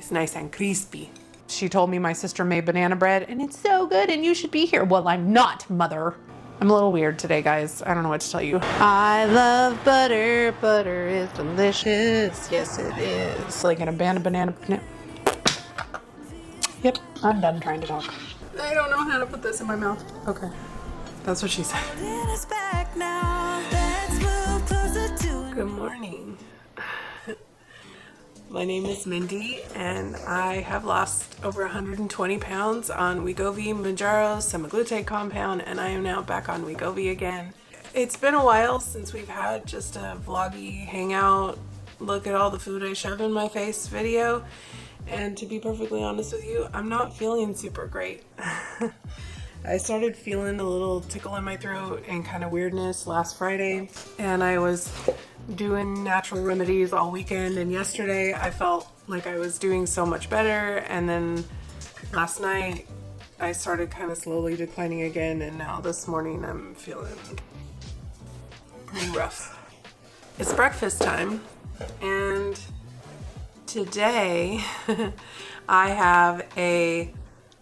It's nice and crispy. She told me my sister made banana bread and it's so good and you should be here. Well, I'm not, mother. I'm a little weird today, guys. I don't know what to tell you. I love butter. Butter is delicious. Yes, it is. Like in a band of banana. Yep, I'm done trying to talk. I don't know how to put this in my mouth. Okay. That's what she said. Good morning. My name is Mindy and I have lost over 120 pounds on Wegovy Mounjaro semaglutide compound, and I am now back on Wegovy again. It's been a while since we've had just a vloggy hangout, look at all the food I shove in my face video, and to be perfectly honest with you, I'm not feeling super great. I started feeling a little tickle in my throat and kind of weirdness last Friday, and I was doing natural remedies all weekend, and yesterday I felt like I was doing so much better, and then last night I started kind of slowly declining again, and now this morning I'm feeling pretty rough. It's breakfast time, and today I have a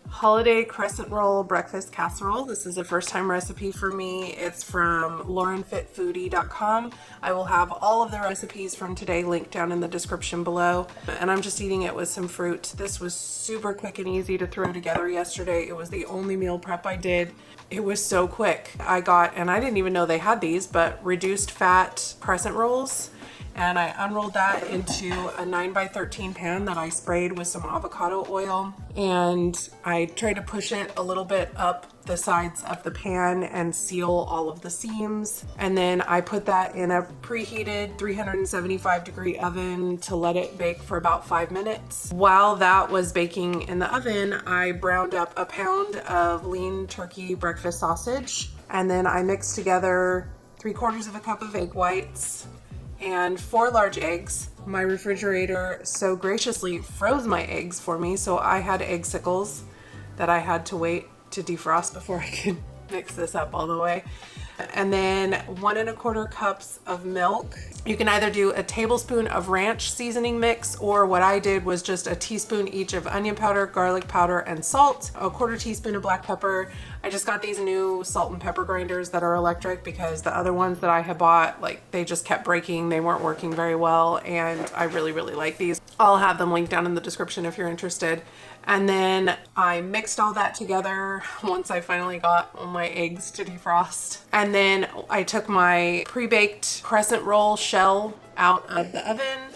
holiday crescent roll breakfast casserole. This is a first time recipe for me. It's from laurenfitfoodie.com. I will have all of the recipes from today linked down in the description below. And I'm just eating it with some fruit. This was super quick and easy to throw together yesterday. It was the only meal prep I did. It was so quick. I got, and I didn't even know they had these, but reduced fat crescent rolls. And I unrolled that into a 9x13 pan that I sprayed with some avocado oil. And I tried to push it a little bit up the sides of the pan and seal all of the seams. And then I put that in a preheated 375-degree oven to let it bake for about 5 minutes. While that was baking in the oven, I browned up a pound of lean turkey breakfast sausage. And then I mixed together 3/4 of a cup of egg whites and 4 large eggs. My refrigerator so graciously froze my eggs for me, so I had egg sickles that I had to wait to defrost before I could mix this up all the way. And then 1 1/4 cups of milk. You can either do a tablespoon of ranch seasoning mix, or what I did was just a teaspoon each of onion powder, garlic powder, and salt, a 1/4 teaspoon of black pepper. I just got these new salt and pepper grinders that are electric because the other ones that I had bought, like, they just kept breaking. They weren't working very well, and I really, really like these. I'll have them linked down in the description if you're interested. And then I mixed all that together once I finally got all my eggs to defrost. And then I took my pre-baked crescent roll shell out of the oven,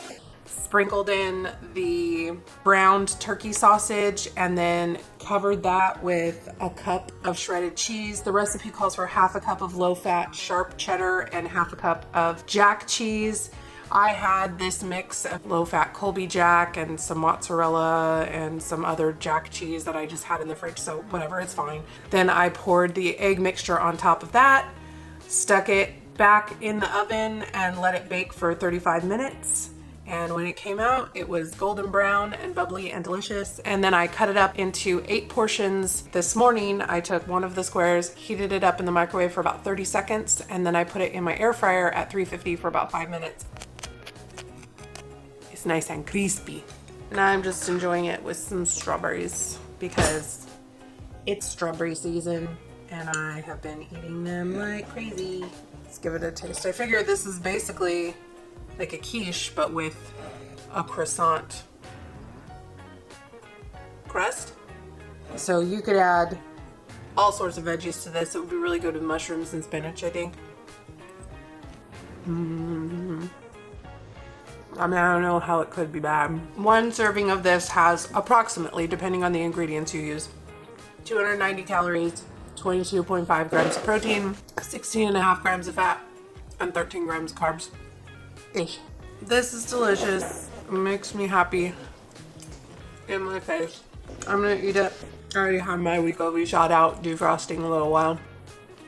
sprinkled in the browned turkey sausage, and then covered that with a cup of shredded cheese. The recipe calls for 1/2 cup of low-fat sharp cheddar and 1/2 cup of jack cheese. I had this mix of low-fat Colby Jack and some mozzarella and some other jack cheese that I just had in the fridge, so whatever, it's fine. Then I poured the egg mixture on top of that, stuck it back in the oven, and let it bake for 35 minutes. And when it came out, it was golden brown and bubbly and delicious. And then I cut it up into 8 portions. This morning, I took one of the squares, heated it up in the microwave for about 30 seconds, and then I put it in my air fryer at 350 for about 5 minutes. It's nice and crispy. And I'm just enjoying it with some strawberries because it's strawberry season and I have been eating them like crazy. Let's give it a taste. I figure this is basically like a quiche, but with a croissant crust. So you could add all sorts of veggies to this. It would be really good with mushrooms and spinach, I think. I mean, I don't know how it could be bad. 1 serving of this has approximately, depending on the ingredients you use, 290 calories, 22.5 grams of protein, 16.5 grams of fat, and 13 grams of carbs. Ish. This is delicious. It makes me happy in my face. I'm gonna eat it. I already have my Wegovy Shot out, defrosting a little while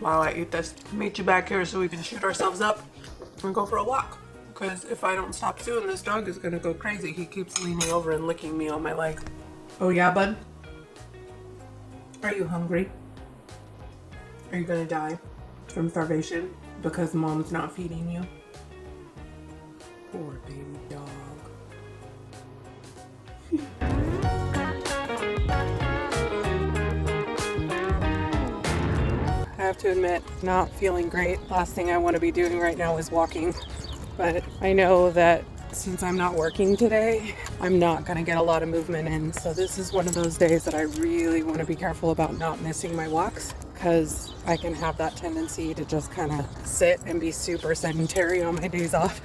I eat this. Meet you back here so we can shoot ourselves up and go for a walk. Because if I don't stop soon, this dog is gonna go crazy. He keeps leaning over and licking me on my leg. Oh yeah, bud? Are you hungry? Are you gonna die from starvation because mom's not feeding you? Poor baby dog. have to admit, not feeling great. Last thing I want to be doing right now is walking. But I know that since I'm not working today, I'm not going to get a lot of movement in. So this is one of those days that I really want to be careful about not missing my walks, because I can have that tendency to just kind of sit and be super sedentary on my days off.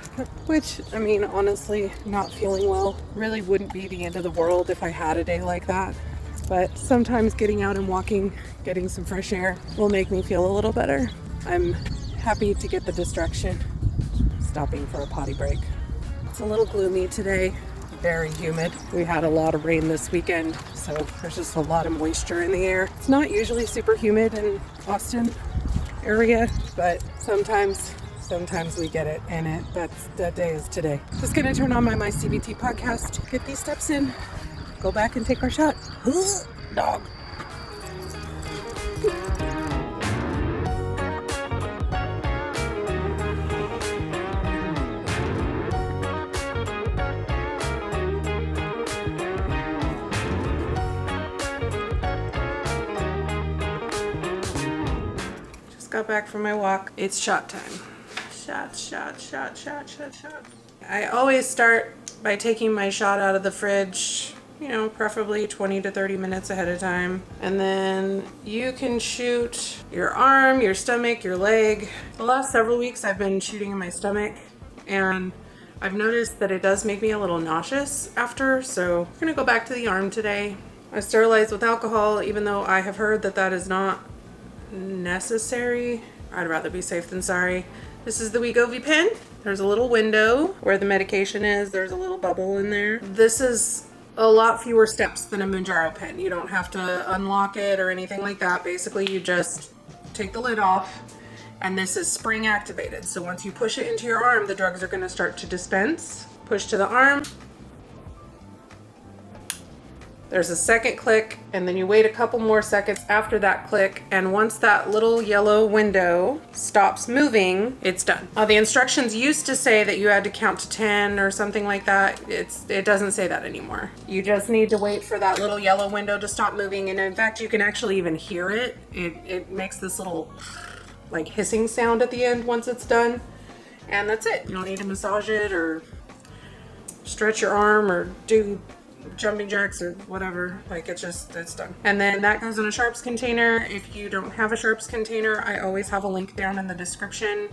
Which, I mean, honestly, not feeling well really wouldn't be the end of the world if I had a day like that. But sometimes getting out and walking, getting some fresh air will make me feel a little better. I'm happy to get the distraction, stopping for a potty break. It's a little gloomy today, very humid. We had a lot of rain this weekend, so there's just a lot of moisture in the air. It's not usually super humid in Austin area, but sometimes we get it, and that day is today. Just gonna turn on my CBT podcast, get these steps in, go back and take our shot. Dog. Got back from my walk. It's shot time. Shot. I always start by taking my shot out of the fridge, preferably 20 to 30 minutes ahead of time. And then you can shoot your arm, your stomach, your leg. The last several weeks I've been shooting in my stomach, and I've noticed that it does make me a little nauseous after, so I'm gonna go back to the arm today. I sterilize with alcohol, even though I have heard that is not necessary. I'd rather be safe than sorry. This is the Wegovy pen. There's a little window where the medication is. There's a little bubble in there. This is a lot fewer steps than a Mounjaro pen. You don't have to unlock it or anything like that. Basically, you just take the lid off, and this is spring activated. So once you push it into your arm, the drugs are going to start to dispense. Push to the arm. There's a second click, and then you wait a couple more seconds after that click, and once that little yellow window stops moving, it's done. The instructions used to say that you had to count to 10 or something like that. It doesn't say that anymore. You just need to wait for that little yellow window to stop moving, and in fact, you can actually even hear it. It makes this little like hissing sound at the end once it's done, and that's it. You don't need to massage it or stretch your arm or do jumping jacks or whatever. Like, it's done. And then that goes in a sharps container. If you don't have a sharps container, I always have a link down in the description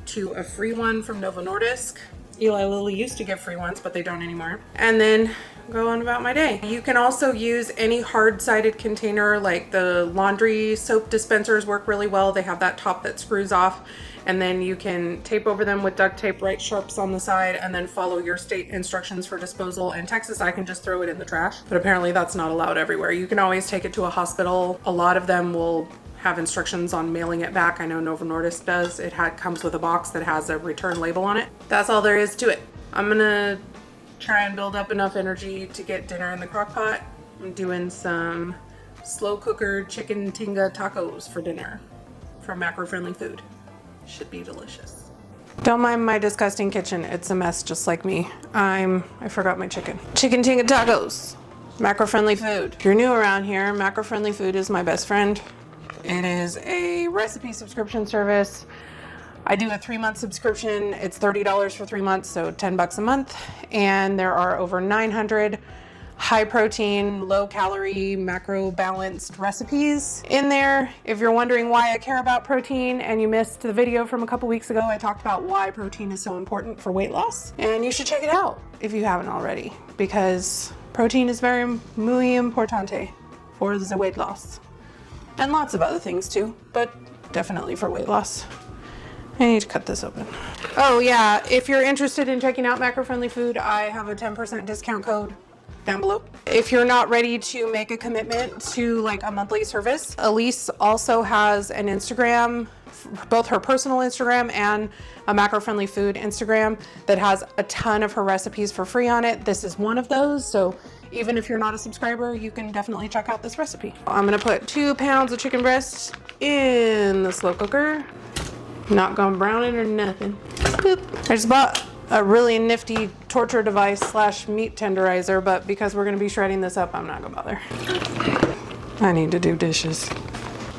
to a free one from Novo Nordisk. Eli Lilly used to give free ones, but they don't anymore. And then go on about my day. You can also use any hard-sided container, like the laundry soap dispensers work really well. They have that top that screws off, and then you can tape over them with duct tape, write sharps on the side, and then follow your state instructions for disposal. In Texas, I can just throw it in the trash, but apparently that's not allowed everywhere. You can always take it to a hospital. A lot of them will have instructions on mailing it back. I know Novo Nordisk does. It comes with a box that has a return label on it. That's all there is to it. I'm gonna try and build up enough energy to get dinner in the crock pot. I'm doing some slow cooker chicken Tinga tacos for dinner from Macro Friendly Food. Should be delicious. Don't mind my disgusting kitchen. It's a mess just like me. I forgot my chicken. Chicken Tinga tacos. Macro Friendly Food. If you're new around here, Macro Friendly Food is my best friend. It is a recipe subscription service. I do a 3-month subscription. It's $30 for 3 months, so $10 a month. And there are over 900 high protein, low calorie, macro balanced recipes in there. If you're wondering why I care about protein and you missed the video from a couple weeks ago, I talked about why protein is so important for weight loss. And you should check it out if you haven't already, because protein is muy importante for the weight loss. And lots of other things too, but definitely for weight loss. I need to cut this open. Oh yeah, if you're interested in checking out Macro Friendly Food, I have a 10% discount code down below. If you're not ready to make a commitment to like a monthly service, Elise also has an Instagram, both her personal Instagram and a Macro Friendly Food Instagram that has a ton of her recipes for free on it. This is one of those, so even if you're not a subscriber, you can definitely check out this recipe. I'm gonna put 2 pounds of chicken breast in the slow cooker. Not gonna brown it or nothing. Boop. I just bought a really nifty torture device / meat tenderizer, but because we're gonna be shredding this up, I'm not gonna bother. I need to do dishes.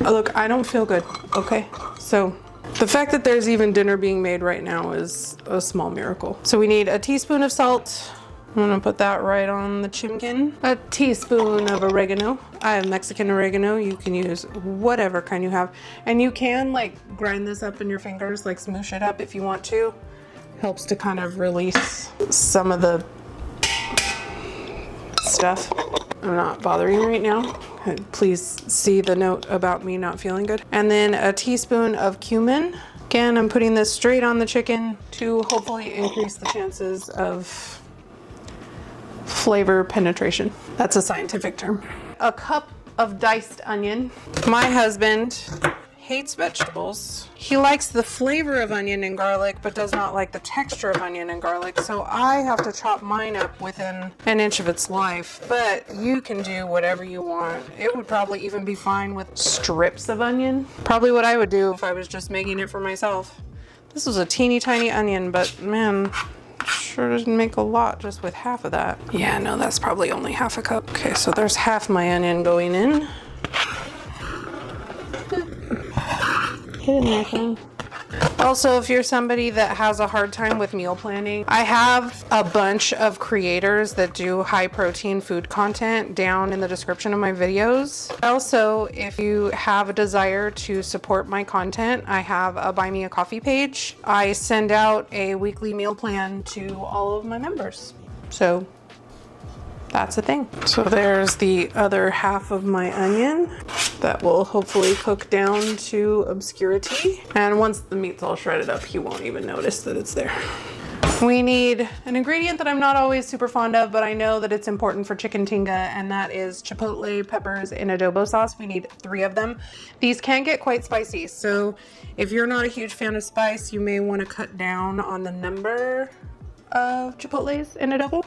Look, I don't feel good, okay? So the fact that there's even dinner being made right now is a small miracle. So we need a teaspoon of salt. I'm gonna put that right on the chicken. A teaspoon of oregano. I have Mexican oregano. You can use whatever kind you have. And you can like grind this up in your fingers, like smoosh it up if you want to. Helps to kind of release some of the stuff. I'm not bothering right now. Please see the note about me not feeling good. And then a teaspoon of cumin. Again, I'm putting this straight on the chicken to hopefully increase the chances of flavor penetration. That's a scientific term. A cup of diced onion. My husband hates vegetables. He likes the flavor of onion and garlic, but does not like the texture of onion and garlic. So I have to chop mine up within an inch of its life, but you can do whatever you want. It would probably even be fine with strips of onion. Probably what I would do if I was just making it for myself. This was a teeny tiny onion, but man, sure doesn't make a lot just with half of that. Yeah, no, that's probably only half a cup. Okay, so there's half my onion going in. Get in there, thing. Also, if you're somebody that has a hard time with meal planning, I have a bunch of creators that do high protein food content down in the description of my videos. Also, if you have a desire to support my content, I have a Buy Me a Coffee page. I send out a weekly meal plan to all of my members. So that's a thing. So there's the other half of my onion that will hopefully cook down to obscurity. And once the meat's all shredded up, you won't even notice that it's there. We need an ingredient that I'm not always super fond of, but I know that it's important for chicken tinga, and that is chipotle peppers in adobo sauce. We need 3 of them. These can get quite spicy, so if you're not a huge fan of spice, you may want to cut down on the number of chipotles in adobo.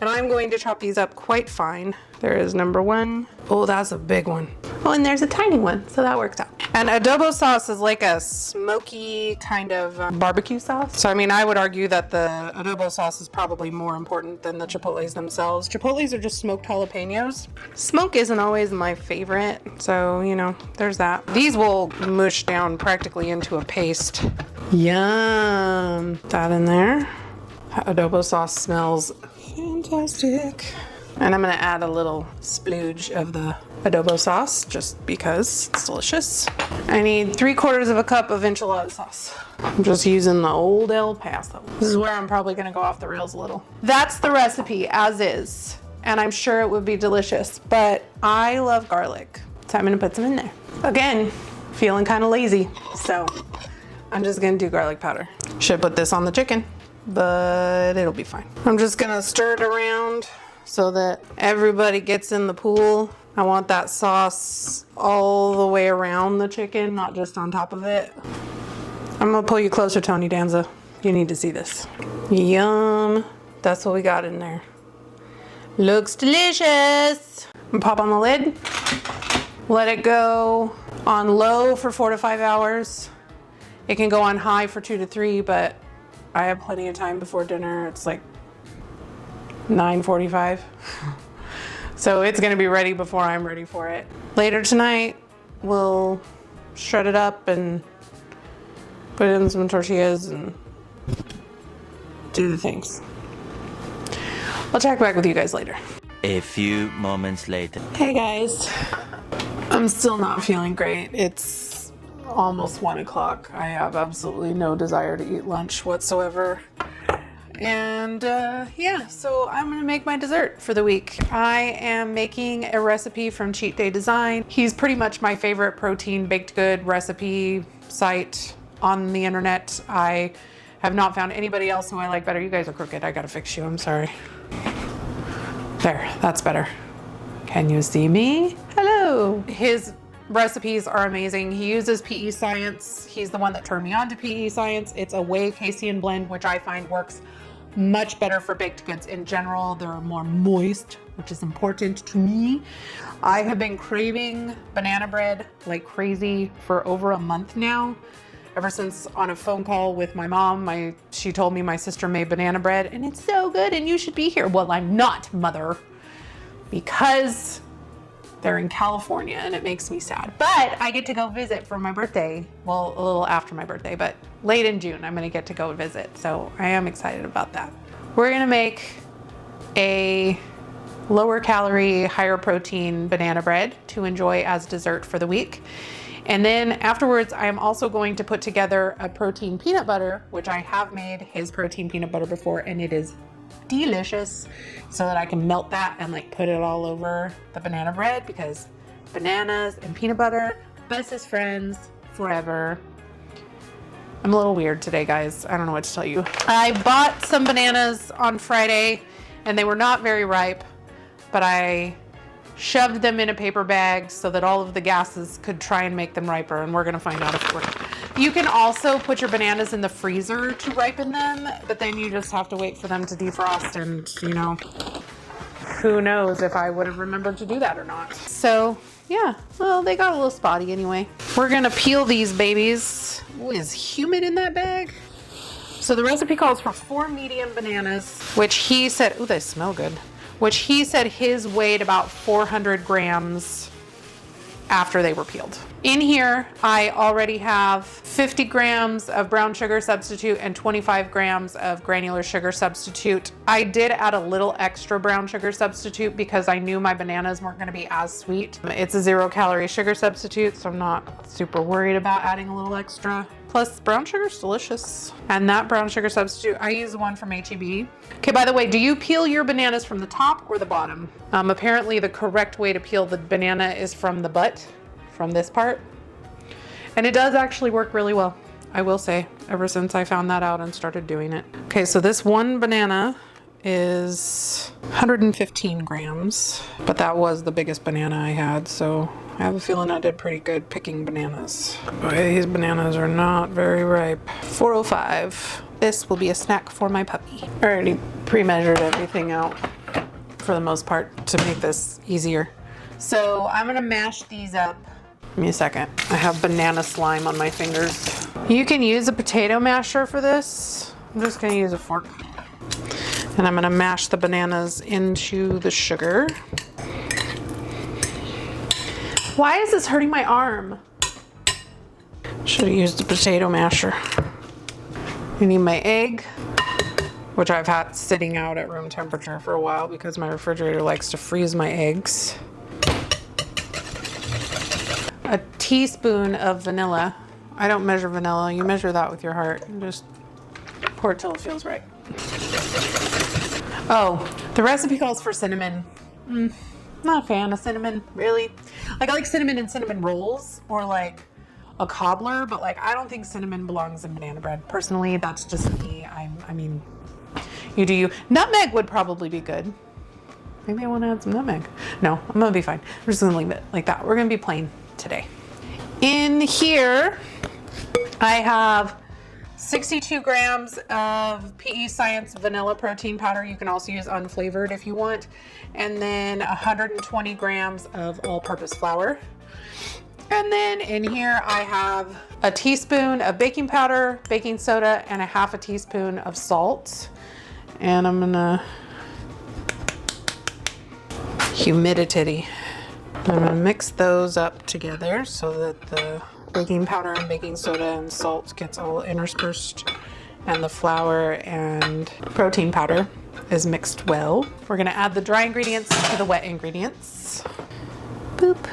And I'm going to chop these up quite fine. There is number 1. Oh, that's a big one. Oh, and there's a tiny one, so that works out. And adobo sauce is like a smoky kind of barbecue sauce. So I mean, I would argue that the adobo sauce is probably more important than the chipotles themselves. Chipotles are just smoked jalapenos. Smoke isn't always my favorite, so you know, there's that. These will mush down practically into a paste. Yum. That in there. Adobo sauce smells fantastic. And I'm gonna add a little splooge of the adobo sauce just because it's delicious. I need 3/4 cup of enchilada sauce. I'm just using the old El Paso. This is where I'm probably gonna go off the rails a little. That's the recipe as is, and I'm sure it would be delicious, but I love garlic, so I'm gonna put some in there. Again, feeling kind of lazy, so I'm just gonna do garlic powder. Should put this on the chicken, but it'll be fine. I'm just gonna stir it around so that everybody gets in the pool. I want that sauce all the way around the chicken, not just on top of it. I'm gonna pull you closer, Tony Danza. You need to see this. Yum. That's what we got in there. Looks delicious. And pop on the lid. Let it go on low for 4 to 5 hours. It can go on high for 2 to 3, but I have plenty of time before dinner. It's like 9:45. So it's gonna be ready before I'm ready for it. Later tonight, we'll shred it up and put it in some tortillas and do the things. I'll check back with you guys later. A few moments later. Hey guys, I'm still not feeling great. It's almost 1 o'clock. I have absolutely no desire to eat lunch whatsoever. And yeah, so I'm gonna make my dessert for the week. I am making a recipe from Cheat Day Design. He's pretty much my favorite protein baked good recipe site on the internet. I have not found anybody else who I like better. You guys are crooked. I gotta fix you. I'm sorry. There, that's better. Can you see me? Hello. His recipes are amazing. He uses PE Science. He's the one that turned me on to PE Science. It's a whey casein blend, which I find works much better for baked goods in general. They're more moist, which is important to me. I have been craving banana bread like crazy for over a month now. Ever since on a phone call with my mom, she told me my sister made banana bread and it's so good and you should be here. Well, I'm not, mother, because They're in California and it makes me sad. But I get to go visit for my birthday. Well, a little after my birthday, but late in June, I'm gonna get to go visit. So I am excited about that. We're gonna make a lower calorie, higher protein banana bread to enjoy as dessert for the week. And then afterwards, I am also going to put together a protein peanut butter, which I have made his protein peanut butter before, and it is delicious, so that I can melt that and like put it all over the banana bread, because bananas and peanut butter, bestest friends forever. I'm a little weird today, guys. I don't know what to tell you. I bought some bananas on Friday and they were not very ripe, but I shoved them in a paper bag so that all of the gases could try and make them riper, and we're gonna find out if it works. You can also put your bananas in the freezer to ripen them, but then you just have to wait for them to defrost, and you know, who knows if I would have remembered to do that or not. So yeah, well, they got a little spotty anyway. We're gonna peel these babies. Ooh, is humid in that bag? So the recipe calls for 4 medium bananas, which he said, ooh, they smell good. Which he said his weighed about 400 grams after they were peeled. In here, I already have 50 grams of brown sugar substitute and 25 grams of granular sugar substitute. I did add a little extra brown sugar substitute because I knew my bananas weren't gonna be as sweet. It's a 0-calorie sugar substitute, so I'm not super worried about adding a little extra. Plus, brown sugar's delicious. And that brown sugar substitute, I use the one from H-E-B. Okay, by the way, do you peel your bananas from the top or the bottom? Apparently the correct way to peel the banana is from the butt, from this part. And it does actually work really well, I will say, ever since I found that out and started doing it. Okay, so this one banana is 115 grams, but that was the biggest banana I had, so I have a feeling I did pretty good picking bananas. Boy, these bananas are not very ripe. 405. This will be a snack for my puppy. I already pre-measured everything out for the most part to make this easier. So I'm gonna mash these up. Give me a second. I have banana slime on my fingers. You can use a potato masher for this. I'm just gonna use a fork. And I'm gonna mash the bananas into the sugar. Why is this hurting my arm? Should have used a potato masher. I need my egg, which I've had sitting out at room temperature for a while because my refrigerator likes to freeze my eggs. A teaspoon of vanilla. I don't measure vanilla, you measure that with your heart. And just pour it till it feels right. Oh, the recipe calls for cinnamon. Not a fan of cinnamon, really. Like, I like cinnamon in cinnamon rolls or like a cobbler, but like I don't think cinnamon belongs in banana bread. Personally, that's just me. I mean, you do you. Nutmeg would probably be good. Maybe I want to add some nutmeg. No, I'm gonna be fine. I'm just gonna leave it like that. We're gonna be plain today. In here, I have 62 grams of PE Science vanilla protein powder. You can also use unflavored if you want. And then 120 grams of all-purpose flour. And then in here I have a teaspoon of baking powder, baking soda, and a half a teaspoon of salt. And I'm gonna humidity. I'm gonna mix those up together so that the baking powder and baking soda and salt gets all interspersed and the flour and protein powder is mixed well. We're gonna add the dry ingredients to the wet ingredients. Boop.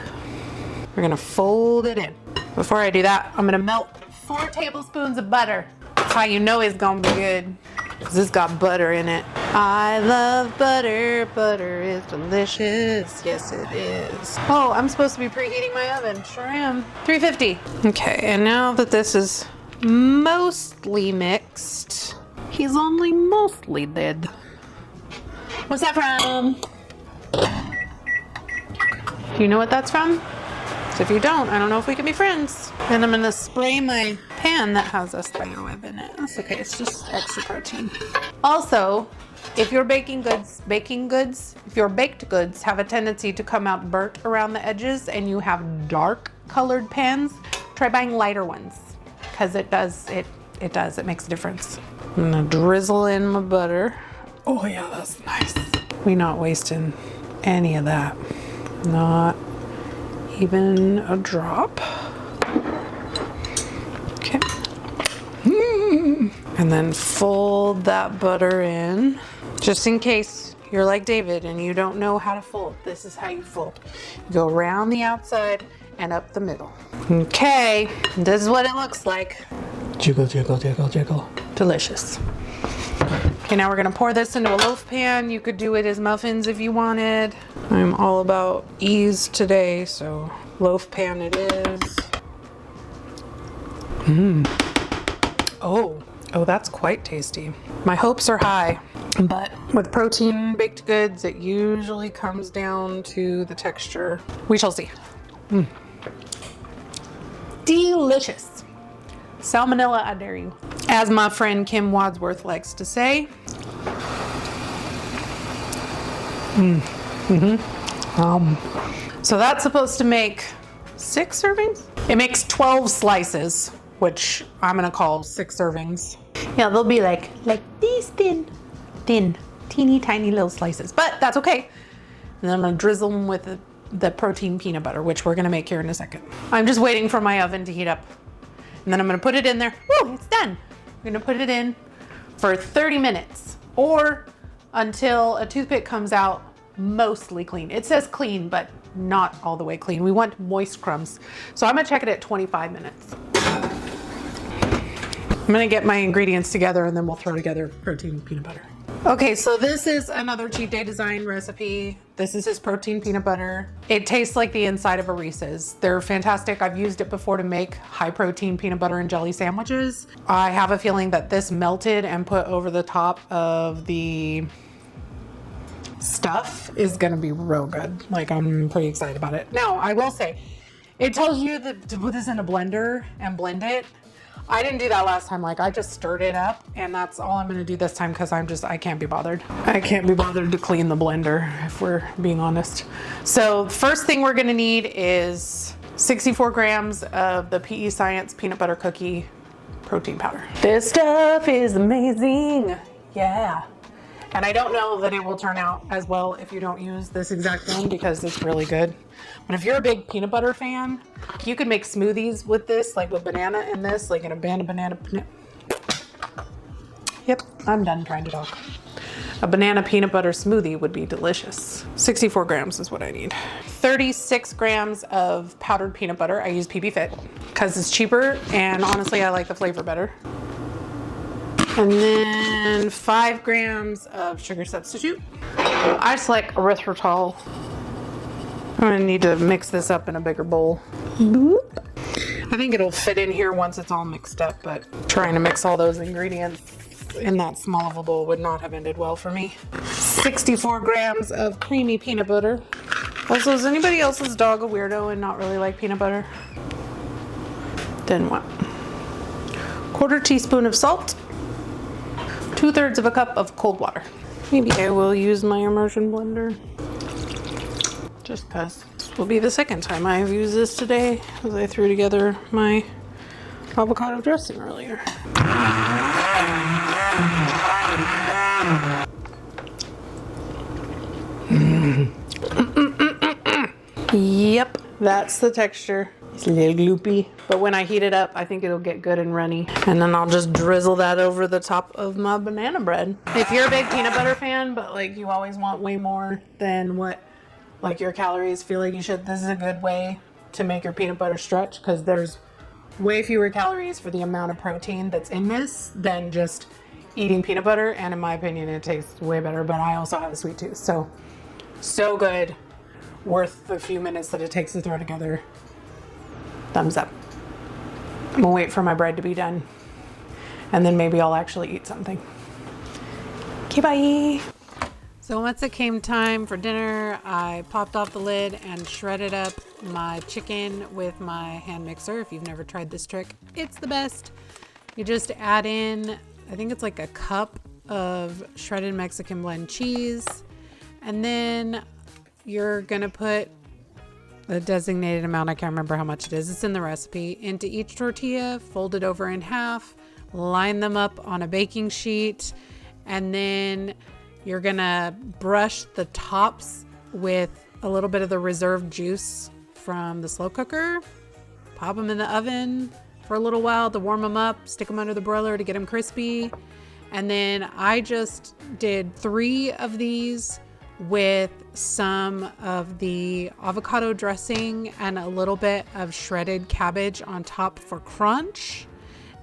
We're gonna fold it in. Before I do that, I'm gonna melt 4 tablespoons of butter. That's how you know it's gonna be good, because it's got butter in it. I love butter. Butter is delicious. Yes, it is. Oh, I'm supposed to be preheating my oven. Sure am. 350. Okay, and now that this is mostly mixed, he's only mostly dead. What's that from? Do you know what that's from? So if you don't, I don't know if we can be friends. And I'm gonna spray my pan that has a spider web in it. That's okay, it's just extra protein. Also, if your baked goods have a tendency to come out burnt around the edges and you have dark colored pans, try buying lighter ones, because it makes a difference. I'm gonna drizzle in my butter. Oh yeah, that's nice. We're not wasting any of that. Not even a drop. Okay. And then fold that butter in. Just in case you're like David and you don't know how to fold, this is how you fold. You go around the outside and up the middle. Okay, this is what it looks like. Jiggle, jiggle, jiggle, jiggle. Delicious. Okay, now we're gonna pour this into a loaf pan. You could do it as muffins if you wanted. I'm all about ease today, so loaf pan it is. Oh, that's quite tasty. My hopes are high, but with protein baked goods, it usually comes down to the texture. We shall see. Delicious. Salmonella, I dare you. As my friend Kim Wadsworth likes to say. So that's supposed to make 6 servings? It makes 12 slices, which I'm gonna call 6 servings. Yeah, they'll be like these thin, teeny tiny little slices, but that's okay. And then I'm gonna drizzle them with the protein peanut butter, which we're gonna make here in a second. I'm just waiting for my oven to heat up. And then I'm gonna put it in there. Woo, it's done. I'm gonna put it in for 30 minutes or until a toothpick comes out mostly clean. It says clean, but not all the way clean. We want moist crumbs. So I'm gonna check it at 25 minutes. I'm gonna get my ingredients together and then we'll throw together protein peanut butter. Okay, so this is another cheat day design recipe. This is his protein peanut butter. It tastes like the inside of a Reese's. They're fantastic. I've used it before to make high protein peanut butter and jelly sandwiches. I have a feeling that this melted and put over the top of the stuff is gonna be real good. Like, I'm pretty excited about it. Now, I will say, it tells you to put this in a blender and blend it. I didn't do that last time. Like, I just stirred it up, and that's all I'm gonna do this time because I can't be bothered. I can't be bothered to clean the blender, if we're being honest. So first thing we're gonna need is 64 grams of the PE Science peanut butter cookie protein powder. This stuff is amazing. Yeah. And I don't know that it will turn out as well if you don't use this exact one because it's really good. But if you're a big peanut butter fan, you could make smoothies with this, like with banana in this, like in a banana. Yep, I'm done trying to talk. A banana peanut butter smoothie would be delicious. 64 grams is what I need. 36 grams of powdered peanut butter. I use PB Fit because it's cheaper and honestly I like the flavor better. And then 5 grams of sugar substitute. I just like erythritol. I'm gonna need to mix this up in a bigger bowl. Boop. I think it'll fit in here once it's all mixed up, but trying to mix all those ingredients in that small of a bowl would not have ended well for me. 64 grams of creamy peanut butter. Also, is anybody else's dog a weirdo and not really like peanut butter? Then what? 1/4 teaspoon of salt. 2/3 of a cup of cold water. Maybe I will use my immersion blender. Just because this will be the second time I've used this today as I threw together my avocado dressing earlier. Yep, that's the texture. It's a little gloopy, but when I heat it up, I think it'll get good and runny. And then I'll just drizzle that over the top of my banana bread. If you're a big peanut butter fan, but like you always want way more than what like your calories feel like you should, this is a good way to make your peanut butter stretch because there's way fewer calories for the amount of protein that's in this than just eating peanut butter. And in my opinion, it tastes way better, but I also have a sweet tooth. So good. Worth the few minutes that it takes to throw together. Thumbs up. I'm gonna wait for my bread to be done and then maybe I'll actually eat something. Okay, bye. So once it came time for dinner, I popped off the lid and shredded up my chicken with my hand mixer. If you've never tried this trick, it's the best. You just add in, I think it's like a cup of shredded Mexican blend cheese, and then you're gonna put the designated amount, I can't remember how much it is, it's in the recipe, into each tortilla, fold it over in half, line them up on a baking sheet, and then you're gonna brush the tops with a little bit of the reserved juice from the slow cooker, pop them in the oven for a little while to warm them up, stick them under the broiler to get them crispy. And then I just did 3 of these with some of the avocado dressing and a little bit of shredded cabbage on top for crunch.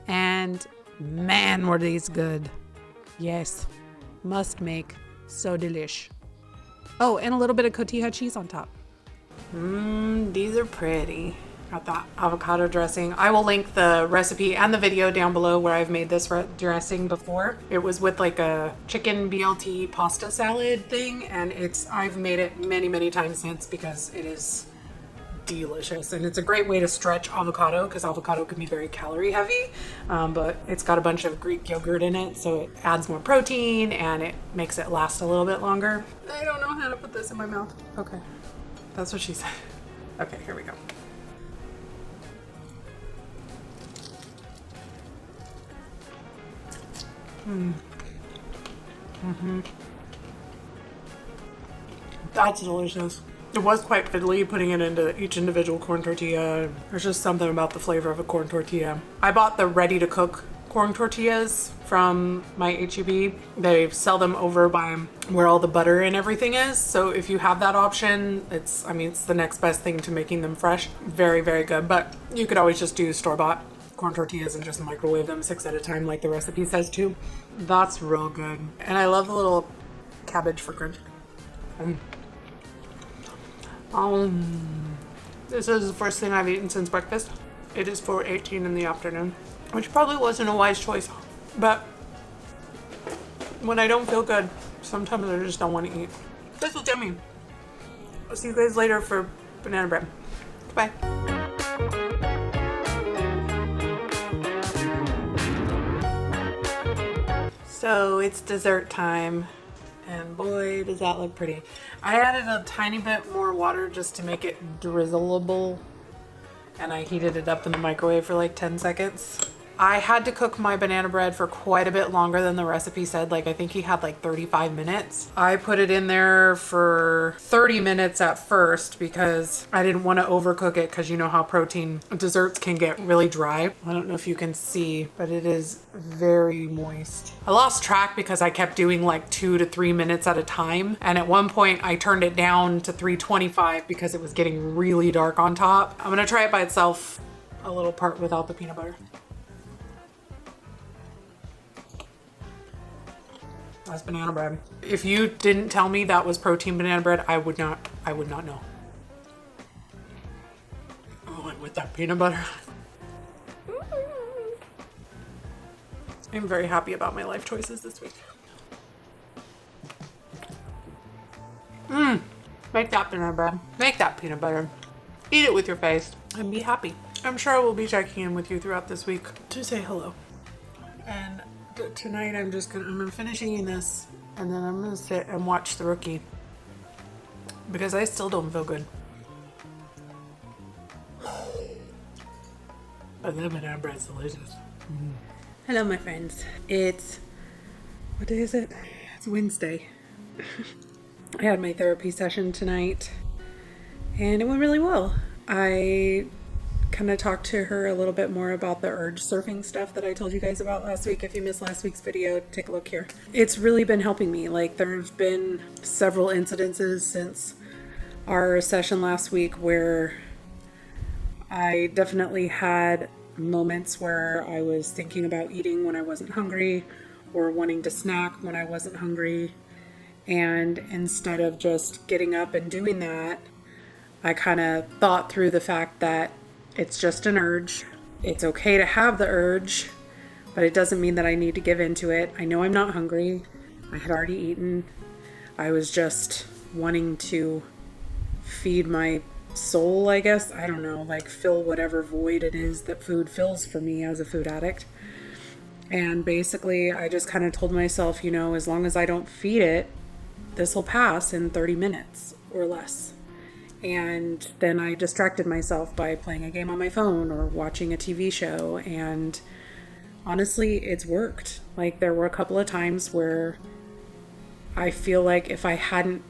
And man, were these good. Yes, must make. So delish. Oh, and a little bit of cotija cheese on top. These are pretty. Got that avocado dressing. I will link the recipe and the video down below where I've made this dressing before. It was with like a chicken BLT pasta salad thing, and I've made it many times since because it is delicious, and it's a great way to stretch avocado because avocado can be very calorie heavy, but it's got a bunch of Greek yogurt in it, so it adds more protein and it makes it last a little bit longer. I don't know how to put this in my mouth. Okay, that's what she said. Okay, here we go. That's delicious. It was quite fiddly putting it into each individual corn tortilla. There's just something about the flavor of a corn tortilla. I bought the ready to cook corn tortillas from my HEB. They sell them over by where all the butter and everything is. So if you have that option, it's the next best thing to making them fresh. Very good. But you could always just do store-bought corn tortillas and just microwave them 6 at a time like the recipe says too. That's real good. And I love the little cabbage for crunch. This is the first thing I've eaten since breakfast. It is 4:18 in the afternoon, which probably wasn't a wise choice, but when I don't feel good, sometimes I just don't want to eat. This was yummy. I'll see you guys later for banana bread. Goodbye. So it's dessert time. And boy, does that look pretty. I added a tiny bit more water just to make it drizzleable. And I heated it up in the microwave for like 10 seconds. I had to cook my banana bread for quite a bit longer than the recipe said. Like, I think he had like 35 minutes. I put it in there for 30 minutes at first because I didn't want to overcook it, because you know how protein desserts can get really dry. I don't know if you can see, but it is very moist. I lost track because I kept doing like 2 to 3 minutes at a time. And at one point I turned it down to 325 because it was getting really dark on top. I'm gonna try it by itself, a little part without the peanut butter. That's banana bread. If you didn't tell me that was protein banana bread, I would not know. Oh, and with that peanut butter. I'm very happy about my life choices this week. Make that banana bread. Make that peanut butter. Eat it with your face and be happy. I'm sure I will be checking in with you throughout this week to say hello. And tonight I'm finishing eating this, and then I'm gonna sit and watch The Rookie because I still don't feel good. But the banana bread's delicious. Hello, my friends. What day is it? It's Wednesday. I had my therapy session tonight, and it went really well. I kind of talked to her a little bit more about the urge surfing stuff that I told you guys about last week. If you missed last week's video, take a look here. It's really been helping me. Like, there's been several incidences since our session last week where I definitely had moments where I was thinking about eating when I wasn't hungry, or wanting to snack when I wasn't hungry. And instead of just getting up and doing that, I kind of thought through the fact that it's just an urge. It's okay to have the urge, but it doesn't mean that I need to give into it. I know I'm not hungry. I had already eaten. I was just wanting to feed my soul, I guess. I don't know, like fill whatever void it is that food fills for me as a food addict. And basically, I just kind of told myself, as long as I don't feed it, this will pass in 30 minutes or less. And then I distracted myself by playing a game on my phone or watching a TV show. And honestly, it's worked. Like, there were a couple of times where I feel like if I hadn't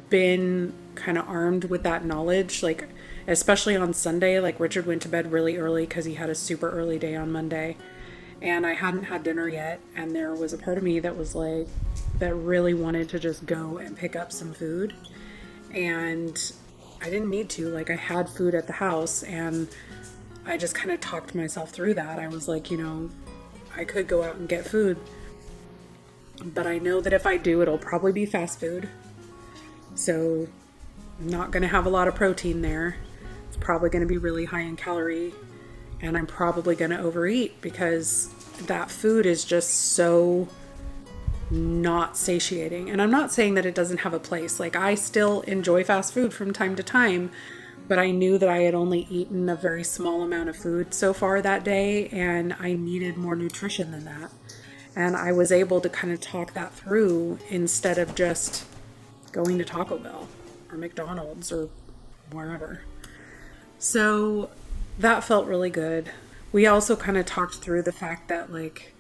been kind of armed with that knowledge, like especially on Sunday. Like Richard went to bed really early because he had a super early day on Monday, and I hadn't had dinner yet, and there was a part of me that was like, that really wanted to just go and pick up some food, and I didn't need to. Like, I had food at the house, and I just kind of talked myself through that. I was like, I could go out and get food, but I know that if I do, it'll probably be fast food. So I'm not going to have a lot of protein there. It's probably going to be really high in calorie, and I'm probably going to overeat because that food is just so not satiating. And I'm not saying that it doesn't have a place. Like, I still enjoy fast food from time to time, but I knew that I had only eaten a very small amount of food so far that day, and I needed more nutrition than that. And I was able to kind of talk that through instead of just going to Taco Bell or McDonald's or wherever. So that felt really good. We also kind of talked through the fact that, like,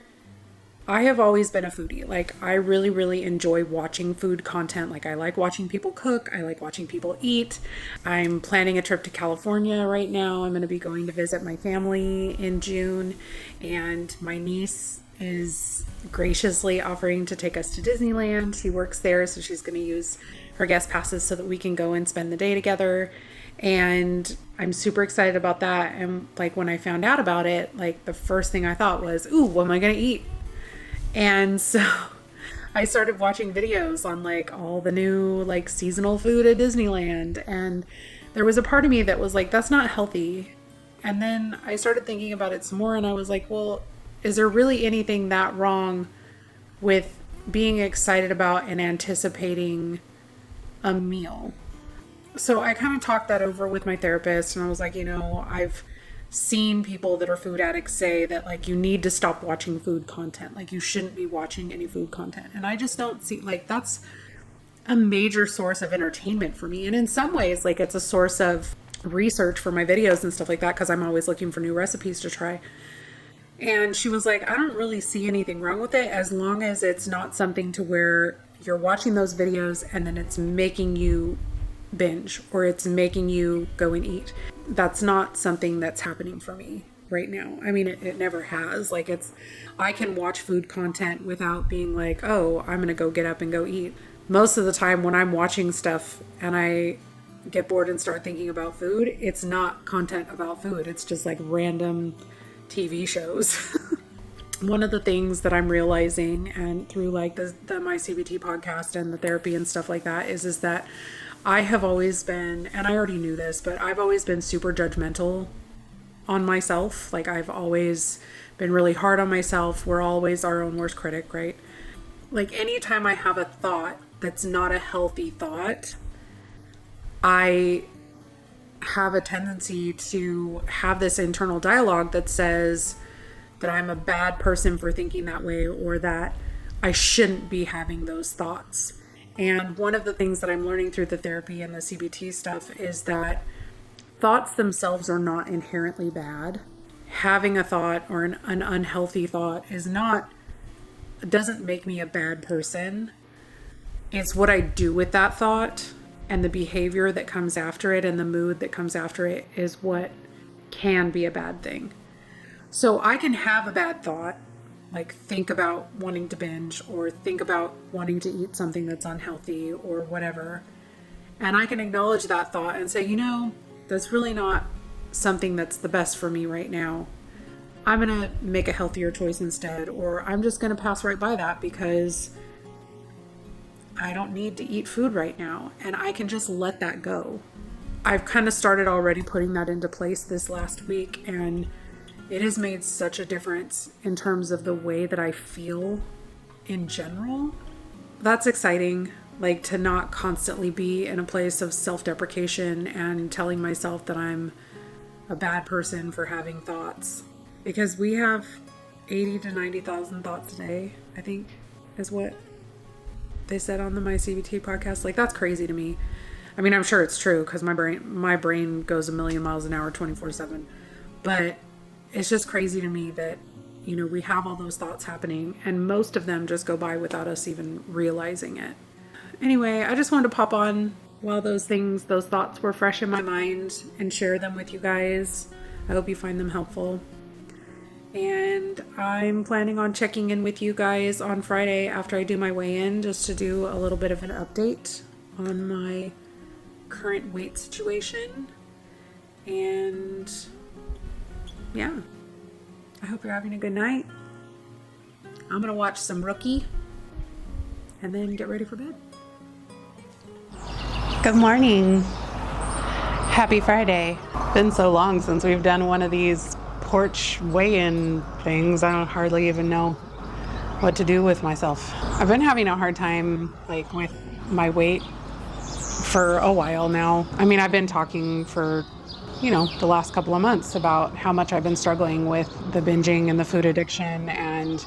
I have always been a foodie. Like, I really, really enjoy watching food content. Like, I like watching people cook. I like watching people eat. I'm planning a trip to California right now. I'm going to be going to visit my family in June, and my niece is graciously offering to take us to Disneyland. She works there, so she's going to use her guest passes so that we can go and spend the day together. And I'm super excited about that. And like, when I found out about it, like, the first thing I thought was, ooh, what am I going to eat? And so I started watching videos on like all the new like seasonal food at Disneyland. And there was a part of me that was like, that's not healthy. And then I started thinking about it some more, and I was like, well, is there really anything that wrong with being excited about and anticipating a meal? So I kind of talked that over with my therapist, and I was like, I've seen people that are food addicts say that, like, you need to stop watching food content. Like, you shouldn't be watching any food content. And I just don't see, like, that's a major source of entertainment for me. And in some ways, like, it's a source of research for my videos and stuff like that, because I'm always looking for new recipes to try. And she was like, I don't really see anything wrong with it as long as it's not something to where you're watching those videos and then it's making you binge or it's making you go and eat. That's not something that's happening for me right now. I mean, it never has. Like, I can watch food content without being like, oh, I'm going to go get up and go eat. Most of the time when I'm watching stuff and I get bored and start thinking about food, it's not content about food. It's just like random TV shows. One of the things that I'm realizing, and through like the My CBT podcast and the therapy and stuff like that, is that I have always been, and I already knew this, but I've always been super judgmental on myself. Like, I've always been really hard on myself. We're always our own worst critic, right? Like, anytime I have a thought that's not a healthy thought, I have a tendency to have this internal dialogue that says that I'm a bad person for thinking that way, or that I shouldn't be having those thoughts. And one of the things that I'm learning through the therapy and the CBT stuff is that thoughts themselves are not inherently bad. Having a thought or an unhealthy thought doesn't make me a bad person. It's what I do with that thought and the behavior that comes after it and the mood that comes after it is what can be a bad thing. So I can have a bad thought, like think about wanting to binge or think about wanting to eat something that's unhealthy or whatever. And I can acknowledge that thought and say, that's really not something that's the best for me right now. I'm going to make a healthier choice instead, or I'm just going to pass right by that because I don't need to eat food right now. And I can just let that go. I've kind of started already putting that into place this last week, and it has made such a difference in terms of the way that I feel in general. That's exciting, like to not constantly be in a place of self-deprecation and telling myself that I'm a bad person for having thoughts. Because we have 80 to 90,000 thoughts a day, I think, is what they said on the My CBT podcast. Like, that's crazy to me. I mean, I'm sure it's true because my brain goes a million miles an hour 24/7. But it's just crazy to me that, we have all those thoughts happening and most of them just go by without us even realizing it. anyway, I just wanted to pop on while those thoughts were fresh in my mind and share them with you guys. I hope you find them helpful. And I'm planning on checking in with you guys on Friday after I do my weigh-in, just to do a little bit of an update on my current weight situation. And yeah, I hope you're having a good night. I'm gonna watch some Rookie and then get ready for bed. Good morning. Happy Friday. Been so long since we've done one of these porch weigh-in things. I don't hardly even know what to do with myself. I've been having a hard time with my weight for a while now. I mean, I've been talking for the last couple of months about how much I've been struggling with the binging and the food addiction, and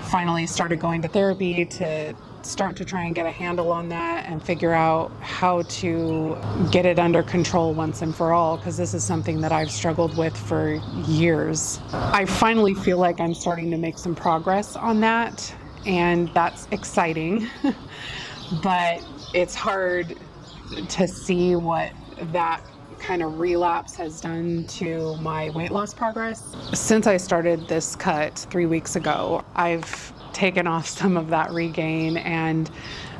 finally started going to therapy to start to try and get a handle on that and figure out how to get it under control once and for all, because this is something that I've struggled with for years. I finally feel like I'm starting to make some progress on that, and that's exciting. But it's hard to see what that kind of relapse has done to my weight loss progress. Since I started this cut 3 weeks ago, I've taken off some of that regain, and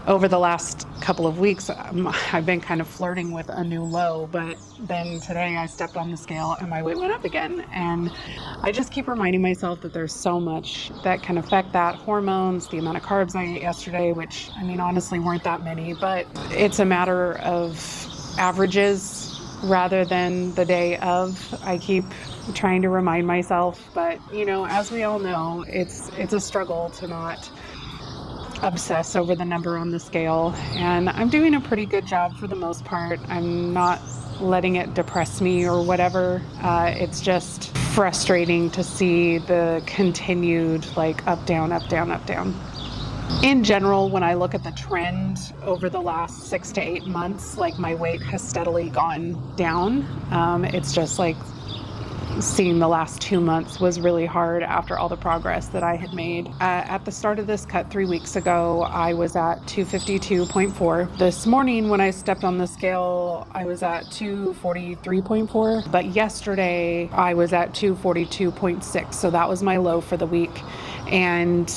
over the last couple of weeks I've been kind of flirting with a new low, but then today I stepped on the scale and my weight went up again. And I just keep reminding myself that there's so much that can affect that. Hormones, the amount of carbs I ate yesterday, which honestly weren't that many, but it's a matter of averages rather than the day of. I keep trying to remind myself, but as we all know, it's a struggle to not obsess over the number on the scale, and I'm doing a pretty good job for the most part. I'm not letting it depress me or whatever. It's just frustrating to see the continued up, down, up, down, up, down. In general, when I look at the trend over the last 6 to 8 months, my weight has steadily gone down. It's just seeing the last 2 months was really hard after all the progress that I had made. At the start of this cut 3 weeks ago, I was at 252.4. This morning when I stepped on the scale, I was at 243.4. But yesterday I was at 242.6. So that was my low for the week. And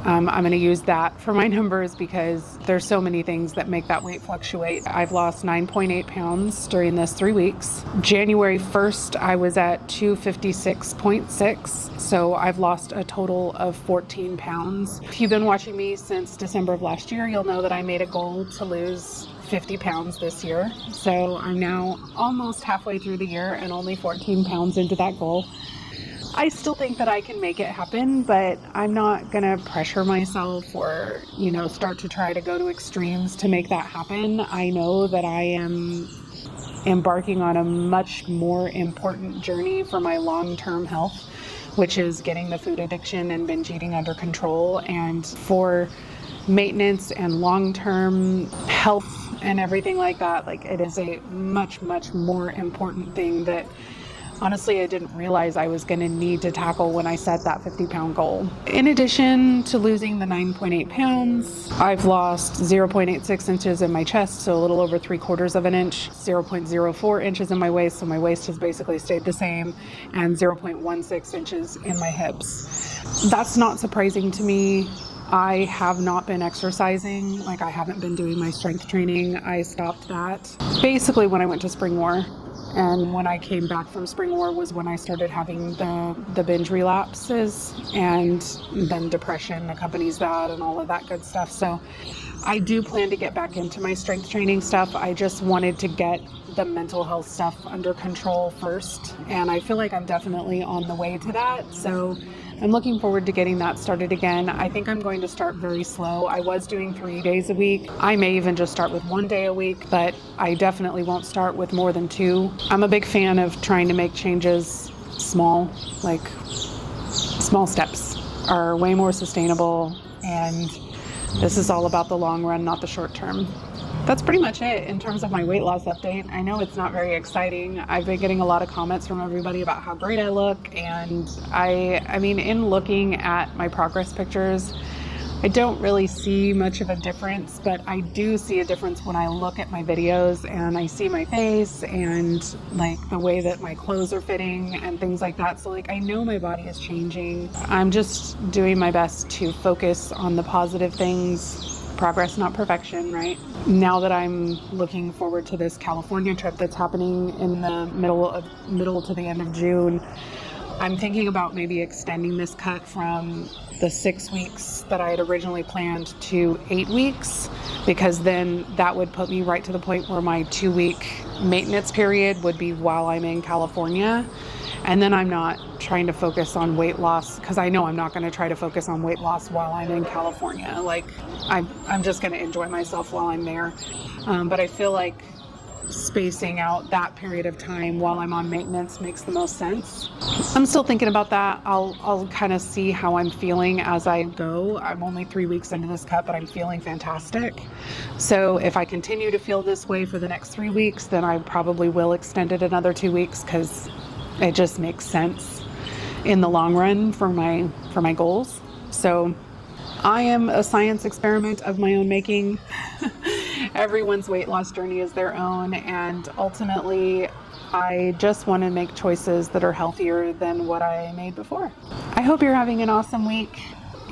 I'm going to use that for my numbers because there's so many things that make that weight fluctuate. I've lost 9.8 pounds during this 3 weeks. January 1st, I was at 256.6. So I've lost a total of 14 pounds. If you've been watching me since December of last year, you'll know that I made a goal to lose 50 pounds this year. So I'm now almost halfway through the year and only 14 pounds into that goal. I still think that I can make it happen, but I'm not going to pressure myself or, start to try to go to extremes to make that happen. I know that I am embarking on a much more important journey for my long-term health, which is getting the food addiction and binge eating under control. And for maintenance and long-term health and everything like that, it is a much, much more important thing that honestly I didn't realize I was going to need to tackle when I set that 50-pound goal. In addition to losing the 9.8 pounds, I've lost 0.86 inches in my chest, so a little over 3/4 of an inch, 0.04 inches in my waist, so my waist has basically stayed the same, and 0.16 inches in my hips. That's not surprising to me. I have not been exercising, I haven't been doing my strength training. I stopped that basically when I went to Spring War. And when I came back from Spring War was when I started having the binge relapses, and then depression accompanies that and all of that good stuff. So I do plan to get back into my strength training stuff. I just wanted to get the mental health stuff under control first. And I feel like I'm definitely on the way to that. So I'm looking forward to getting that started again. I think I'm going to start very slow. I was doing 3 days a week. I may even just start with 1 day a week, but I definitely won't start with more than 2. I'm a big fan of trying to make changes small, small steps are way more sustainable. And this is all about the long run, not the short term. That's pretty much it in terms of my weight loss update. I know it's not very exciting. I've been getting a lot of comments from everybody about how great I look, and I mean, in looking at my progress pictures, I don't really see much of a difference, but I do see a difference when I look at my videos and I see my face and like the way that my clothes are fitting and things like that. So like I know my body is changing. I'm just doing my best to focus on the positive things. Progress, not perfection, right? Now that I'm looking forward to this California trip that's happening in the middle to the end of June, I'm thinking about maybe extending this cut from the 6 weeks that I had originally planned to 8 weeks, because then that would put me right to the point where my 2-week maintenance period would be while I'm in California. And then I'm not trying to focus on weight loss, because I know I'm not going to try to focus on weight loss while I'm in California. Like I'm just going to enjoy myself while I'm there. But I feel like spacing out that period of time while I'm on maintenance makes the most sense. I'm still thinking about that. I'll kind of see how I'm feeling as I go. I'm only 3 weeks into this cut, but I'm feeling fantastic. So if I continue to feel this way for the next 3 weeks, then I probably will extend it another 2 weeks, because it just makes sense in the long run for my goals. So I am a science experiment of my own making. Everyone's weight loss journey is their own, and ultimately I just want to make choices that are healthier than what I made before. I hope you're having an awesome week,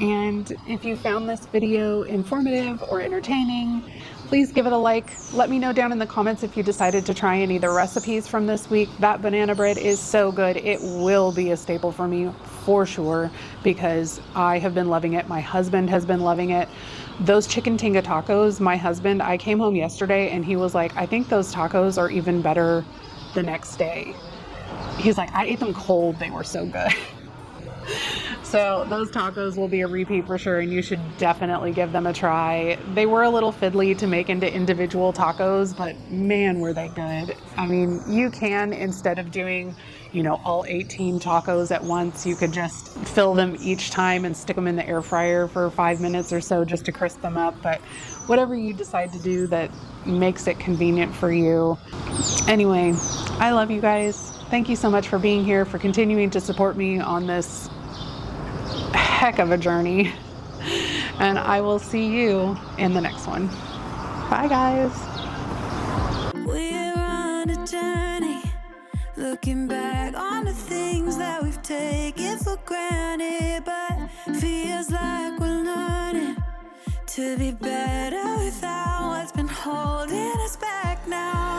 and if you found this video informative or entertaining, please give it a like. Let me know down in the comments if you decided to try any of the recipes from this week. That banana bread is so good. It will be a staple for me for sure, because I have been loving it. My husband has been loving it. Those chicken Tinga tacos, I came home yesterday and he was like, I think those tacos are even better the next day. He's like, I ate them cold. They were so good. So those tacos will be a repeat for sure, and you should definitely give them a try. They were a little fiddly to make into individual tacos, but man, were they good. I mean, you can, instead of doing, all 18 tacos at once, you could just fill them each time and stick them in the air fryer for 5 minutes or so just to crisp them up. But whatever you decide to do that makes it convenient for you. Anyway, I love you guys. Thank you so much for being here, for continuing to support me on this heck of a journey, and I will see you in the next one. Bye guys. We're on a journey, looking back on the things that we've taken for granted, but feels like we're learning to be better without what's been holding us back now.